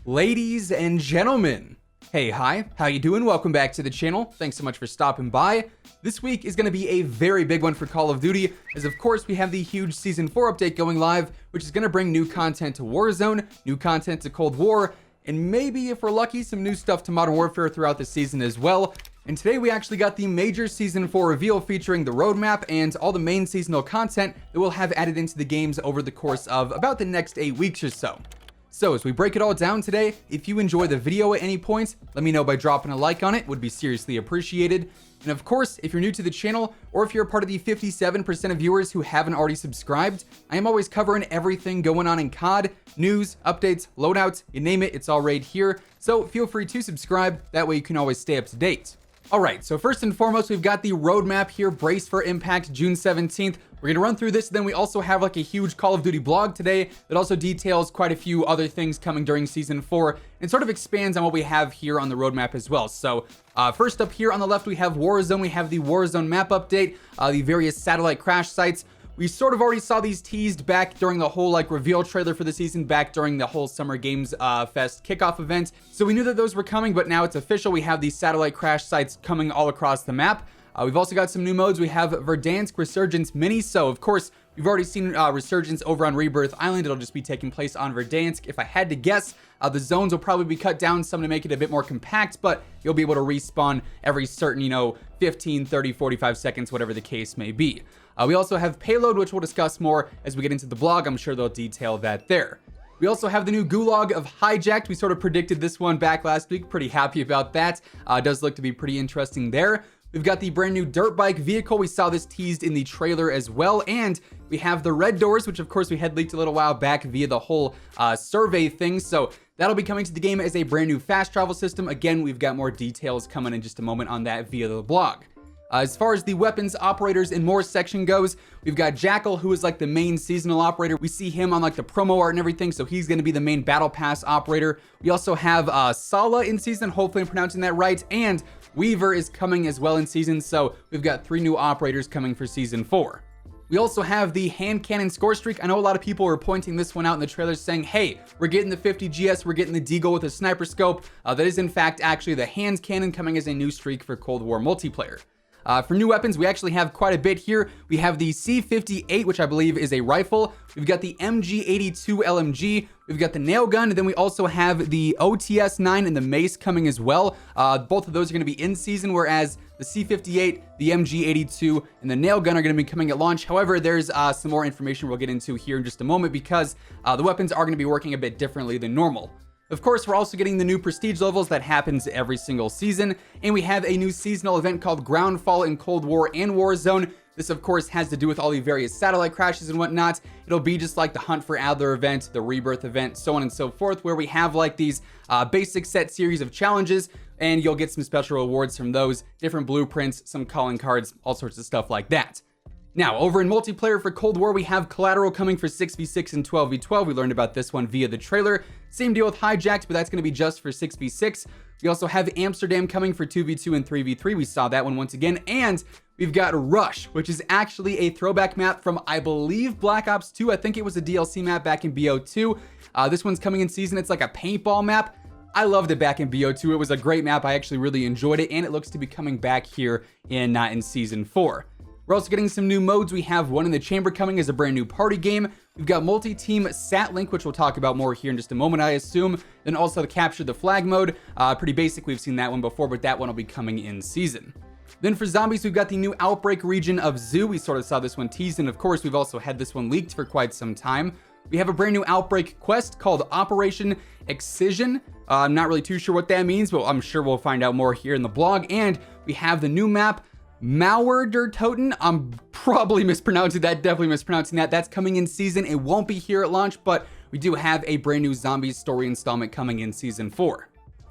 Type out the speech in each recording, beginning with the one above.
Ladies and gentlemen, hey, hi, how you doing? Welcome back to the channel. Thanks so much for stopping by. This week is going to be a very big one for Call of Duty, as of course we have the huge Season 4 update going live, which is going to bring new content to Warzone, new content to Cold War, and maybe, if we're lucky, some new stuff to Modern Warfare throughout the season as well. And today we actually got the major Season 4 reveal featuring the roadmap and all the main seasonal content that we'll have added into the games over the course of about the next 8 weeks or so. So as we break it all down today, if you enjoy the video at any point, let me know by dropping a like on it, would be seriously appreciated. And of course, if you're new to the channel, or if you're a part of the 57% of viewers who haven't already subscribed, I am always covering everything going on in COD, news, updates, loadouts, you name it, it's all right here. So feel free to subscribe, that way you can always stay up to date. Alright, so first and foremost, we've got the roadmap here, brace for impact, June 17th. We're gonna run through this, then we also have like a huge Call of Duty blog today that also details quite a few other things coming during Season 4 and sort of expands on what we have here on the roadmap as well. So first up here on the left, we have Warzone. We have the Warzone map update, the various satellite crash sites. We sort of already saw these teased back during the whole like reveal trailer for the season, back during the whole Summer Games Fest kickoff event. So we knew that those were coming, but now it's official. We have these satellite crash sites coming all across the map. We've also got some new modes. We have Verdansk Resurgence Mini. So of course, we've already seen Resurgence over on Rebirth Island. It'll just be taking place on Verdansk. If I had to guess, the zones will probably be cut down some to make it a bit more compact, but you'll be able to respawn every certain, 15, 30, 45 seconds, whatever the case may be. We also have Payload, which we'll discuss more as we get into the blog. I'm sure they'll detail that there. We also have the new Gulag of Hijacked. We sort of predicted this one back last week. Pretty happy about that. It does look to be pretty interesting there. We've got the brand new dirt bike vehicle. We saw this teased in the trailer as well. And we have the red doors, which of course we had leaked a little while back via the whole survey thing. So that'll be coming to the game as a brand new fast travel system. Again, we've got more details coming in just a moment on that via the blog. As far as the weapons, operators, and more section goes, we've got Jackal, who is like the main seasonal operator. We see him on like the promo art and everything, so he's going to be the main battle pass operator. We also have Sala in season, hopefully I'm pronouncing that right, and Weaver is coming as well in season, so we've got 3 new operators coming for Season 4. We also have the hand cannon score streak. I know a lot of people were pointing this one out in the trailers saying, hey, we're getting the 50 GS, we're getting the Deagle with a sniper scope. That is in fact actually the hand cannon coming as a new streak for Cold War multiplayer. For new weapons, we actually have quite a bit here. We have the C58, which I believe is a rifle. We've got the MG82 LMG. We've got the nail gun, and then we also have the Ots 9 and the mace coming as well. Both of those are going to be in season, whereas the C58, the MG82, and the nail gun are going to be coming at launch. However, there's some more information we'll get into here in just a moment because the weapons are going to be working a bit differently than normal. Of course, we're also getting the new prestige levels that happens every single season, and we have a new seasonal event called Groundfall in Cold War and Warzone. This, of course, has to do with all the various satellite crashes and whatnot. It'll be just like the Hunt for Adler event, the Rebirth event, so on and so forth, where we have like these basic set series of challenges, and you'll get some special rewards from those, different blueprints, some calling cards, all sorts of stuff like that. Now, over in multiplayer for Cold War, we have Collateral coming for 6v6 and 12v12. We learned about this one via the trailer. Same deal with Hijacked, but that's going to be just for 6v6. We also have Amsterdam coming for 2v2 and 3v3. We saw that one once again. And we've got Rush, which is actually a throwback map from, I believe, Black Ops 2. I think it was a DLC map back in BO2. This one's coming in season. It's like a paintball map. I loved it back in BO2. It was a great map. I actually really enjoyed it, and it looks to be coming back here in Season 4. We're also getting some new modes. We have One in the Chamber coming as a brand new party game. We've got multi-team sat link, which we'll talk about more here in just a moment, I assume. Then also the capture the flag mode. Pretty basic. We've seen that one before, but that one will be coming in season. Then for zombies, we've got the new outbreak region of Zoo. We sort of saw this one teased, and of course, we've also had this one leaked for quite some time. We have a brand new outbreak quest called Operation Excision. I'm not really too sure what that means, but I'm sure we'll find out more here in the blog. And we have the new map, Mauer der Toten. I'm probably mispronouncing that, definitely mispronouncing that. That's coming in season. It won't be here at launch, but we do have a brand new zombies story installment coming in Season 4.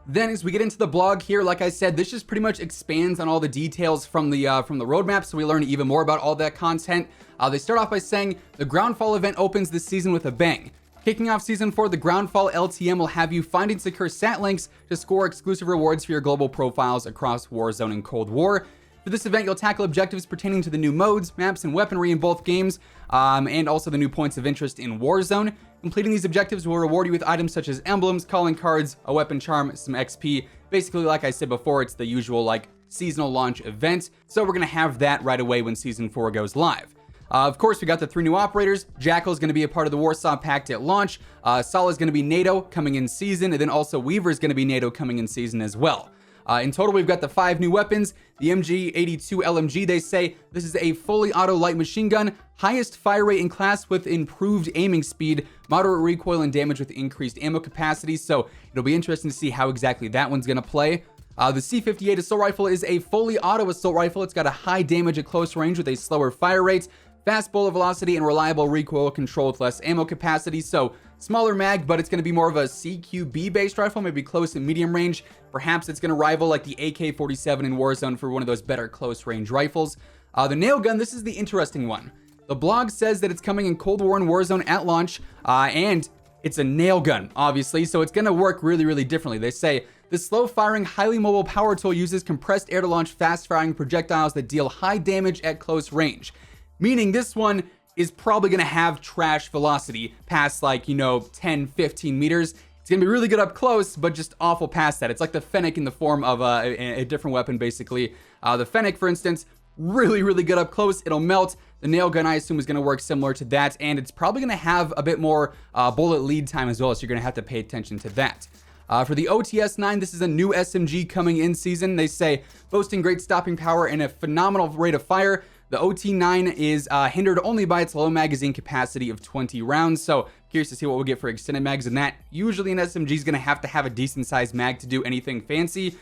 Then as we get into the blog here, like I said, this just pretty much expands on all the details from the roadmap, so we learn even more about all that content. They start off by saying the Groundfall event opens this season with a bang. Kicking off Season 4, the Groundfall LTM will have you find and secure sat links to score exclusive rewards for your global profiles across Warzone and Cold War. For this event, you'll tackle objectives pertaining to the new modes, maps, and weaponry in both games, and also the new points of interest in Warzone. Completing these objectives will reward you with items such as emblems, calling cards, a weapon charm, some XP. Basically, like I said before, it's the usual like seasonal launch event, so we're gonna have that right away when Season 4 goes live. Of course, we got the 3 new operators. Jackal is going to be a part of the Warsaw Pact at launch. Sala is going to be NATO coming in season, and then also Weaver is going to be NATO coming in season as well. In total, we've got the 5 new weapons. The MG82 LMG, they say this is a fully auto light machine gun, highest fire rate in class with improved aiming speed, moderate recoil and damage with increased ammo capacity, so it'll be interesting to see how exactly that one's going to play. The C58 Assault Rifle is a fully auto assault rifle. It's got a high damage at close range with a slower fire rate, fast bullet velocity, and reliable recoil control with less ammo capacity. So smaller mag, but it's going to be more of a CQB based rifle, maybe close and medium range. Perhaps it's going to rival like the AK-47 in Warzone for one of those better close range rifles. The nail gun, this is the interesting one. The blog says that it's coming in Cold War and Warzone at launch, and it's a nail gun, obviously, so it's going to work really, really differently. They say the slow-firing, highly mobile power tool uses compressed air to launch fast-firing projectiles that deal high damage at close range. Meaning this one is probably going to have trash velocity past like, 10, 15 meters. It's going to be really good up close, but just awful past that. It's like the Fennec in the form of a different weapon, basically. The Fennec, for instance, really, really good up close. It'll melt. The nail gun, I assume, is going to work similar to that, and it's probably going to have a bit more bullet lead time as well, so you're going to have to pay attention to that. For the Ots Nine, this is a new SMG coming in season. They say boasting great stopping power and a phenomenal rate of fire. The OT9 is hindered only by its low magazine capacity of 20 rounds, so curious to see what we'll get for extended mags in that. Usually an SMG is going to have a decent sized mag to do anything fancy.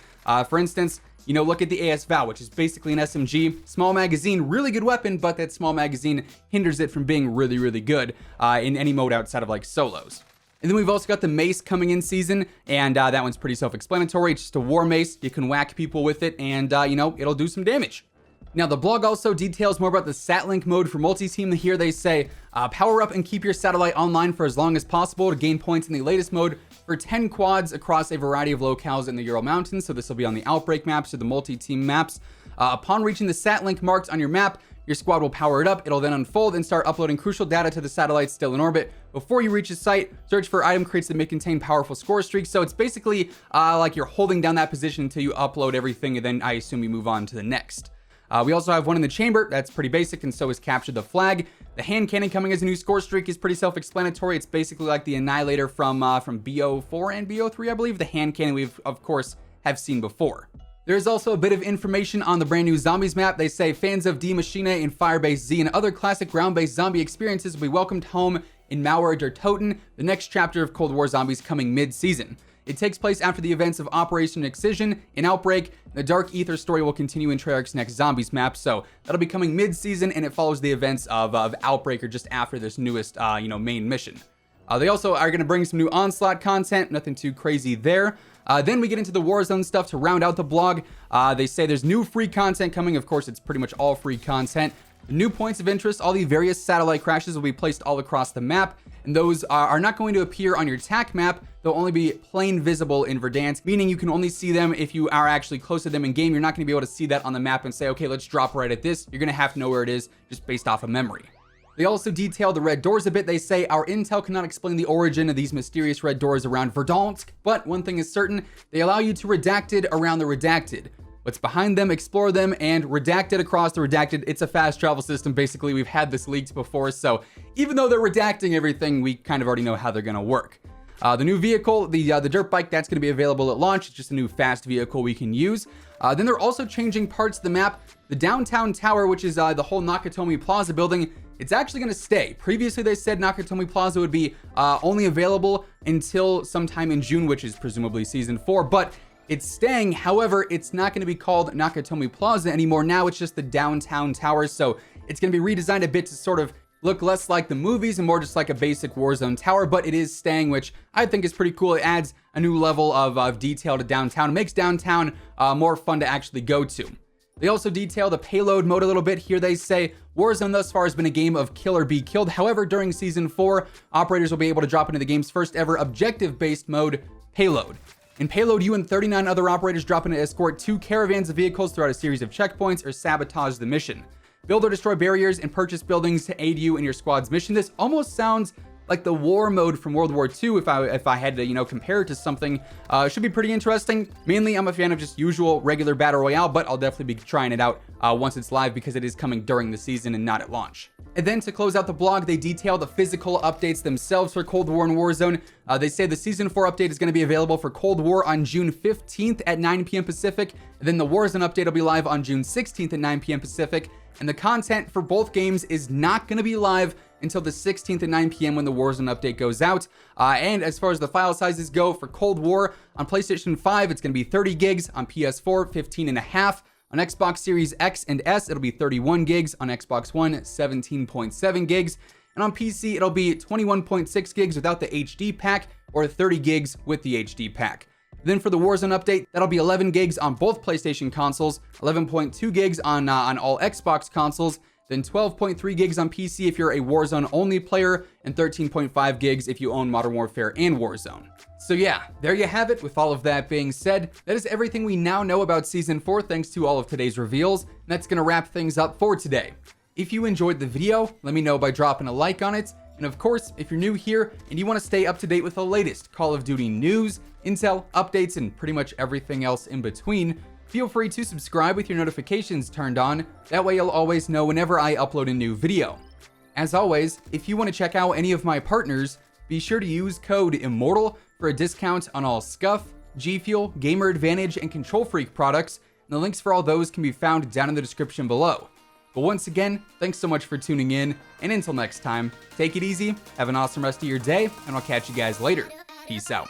For instance, look at the AS Val, which is basically an SMG. Small magazine, really good weapon, but that small magazine hinders it from being really, really good in any mode outside of like solos. And then we've also got the mace coming in season, and that one's pretty self-explanatory. It's just a war mace. You can whack people with it, and it'll do some damage. Now, the blog also details more about the SatLink mode for multi-team. Here they say, power up and keep your satellite online for as long as possible to gain points in the latest mode for 10 quads across a variety of locales in the Ural Mountains. So this will be on the Outbreak maps or the multi-team maps. Upon reaching the SatLink marked on your map, your squad will power it up. It'll then unfold and start uploading crucial data to the satellites still in orbit. Before you reach a site, search for item crates that may contain powerful score streaks. So it's basically like you're holding down that position until you upload everything, and then I assume you move on to the next. We also have one in the chamber. That's pretty basic, and so is Capture the Flag. The hand cannon coming as a new score streak is pretty self-explanatory. It's basically like the Annihilator from BO4 and BO3, I believe. The hand cannon we've, of course, have seen before. There's also a bit of information on the brand new Zombies map. They say fans of Die Maschine and Firebase Z and other classic ground-based zombie experiences will be welcomed home in Mauer der Toten, the next chapter of Cold War Zombies coming mid-season. It takes place after the events of Operation Excision in Outbreak. The Dark Ether story will continue in Treyarch's next Zombies map, so that'll be coming mid-season, and it follows the events of Outbreak or just after this newest, main mission. They also are going to bring some new Onslaught content, nothing too crazy there. Then we get into the Warzone stuff to round out the blog. They say there's new free content coming. Of course, it's pretty much all free content. The new points of interest, all the various satellite crashes will be placed all across the map, and those are not going to appear on your TAC map. They'll only be plain visible in Verdansk, meaning you can only see them if you are actually close to them in game. You're not going to be able to see that on the map and say, okay, let's drop right at this. You're going to have to know where it is just based off of memory. They also detail the red doors a bit. They say our intel cannot explain the origin of these mysterious red doors around Verdansk, but one thing is certain, they allow you to redacted around the redacted. What's behind them, explore them, and redacted across the redacted. It's a fast travel system. Basically, we've had this leaked before, so even though they're redacting everything, we kind of already know how they're going to work. The new vehicle, the dirt bike, that's going to be available at launch. It's just a new fast vehicle we can use. Then they're also changing parts of the map. The downtown tower, which is the whole Nakatomi Plaza building, it's actually going to stay. Previously, they said Nakatomi Plaza would be only available until sometime in June, which is presumably Season 4, but it's staying. However, it's not going to be called Nakatomi Plaza anymore. Now it's just the downtown tower, so it's going to be redesigned a bit to sort of look less like the movies and more just like a basic Warzone tower, but it is staying, which I think is pretty cool. It adds a new level of detail to downtown. It makes downtown more fun to actually go to. They also detail the payload mode a little bit. Here they say, Warzone thus far has been a game of kill or be killed. However, during Season 4, operators will be able to drop into the game's first ever objective-based mode, Payload. In Payload, you and 39 other operators drop in to escort 2 caravans of vehicles throughout a series of checkpoints or sabotage the mission. Build or destroy barriers and purchase buildings to aid you in your squad's mission. This almost sounds like the war mode from World War II if I had to, compare it to something. Should be pretty interesting. Mainly, I'm a fan of just usual regular battle royale, but I'll definitely be trying it out once it's live because it is coming during the season and not at launch. And then to close out the blog, they detail the physical updates themselves for Cold War and Warzone. They say the Season 4 update is going to be available for Cold War on June 15th at 9 p.m. Pacific. And then the Warzone update will be live on June 16th at 9 p.m. Pacific. And the content for both games is not going to be live until the 16th at 9 p.m. when the Warzone update goes out. And as far as the file sizes go for Cold War, on PlayStation 5, it's going to be 30 gigs. On PS4, 15.5. On Xbox Series X and S, it'll be 31 gigs. On Xbox One, 17.7 gigs. And on PC, it'll be 21.6 gigs without the HD pack or 30 gigs with the HD pack. Then for the Warzone update, that'll be 11 gigs on both PlayStation consoles, 11.2 gigs on all Xbox consoles, then 12.3 gigs on PC if you're a Warzone only player, and 13.5 gigs if you own Modern Warfare and Warzone. So yeah, there you have it. With all of that being said, that is everything we now know about Season 4 thanks to all of today's reveals, and that's going to wrap things up for today. If you enjoyed the video, let me know by dropping a like on it, and of course, if you're new here and you want to stay up to date with the latest Call of Duty news, intel, updates, and pretty much everything else in between, feel free to subscribe with your notifications turned on. That way you'll always know whenever I upload a new video. As always, if you want to check out any of my partners, be sure to use code WHosImmortal for a discount on all Scuff, G Fuel, Gamer Advantage, and Control Freak products, and the links for all those can be found down in the description below. But once again, thanks so much for tuning in, and until next time, take it easy, have an awesome rest of your day, and I'll catch you guys later. Peace out.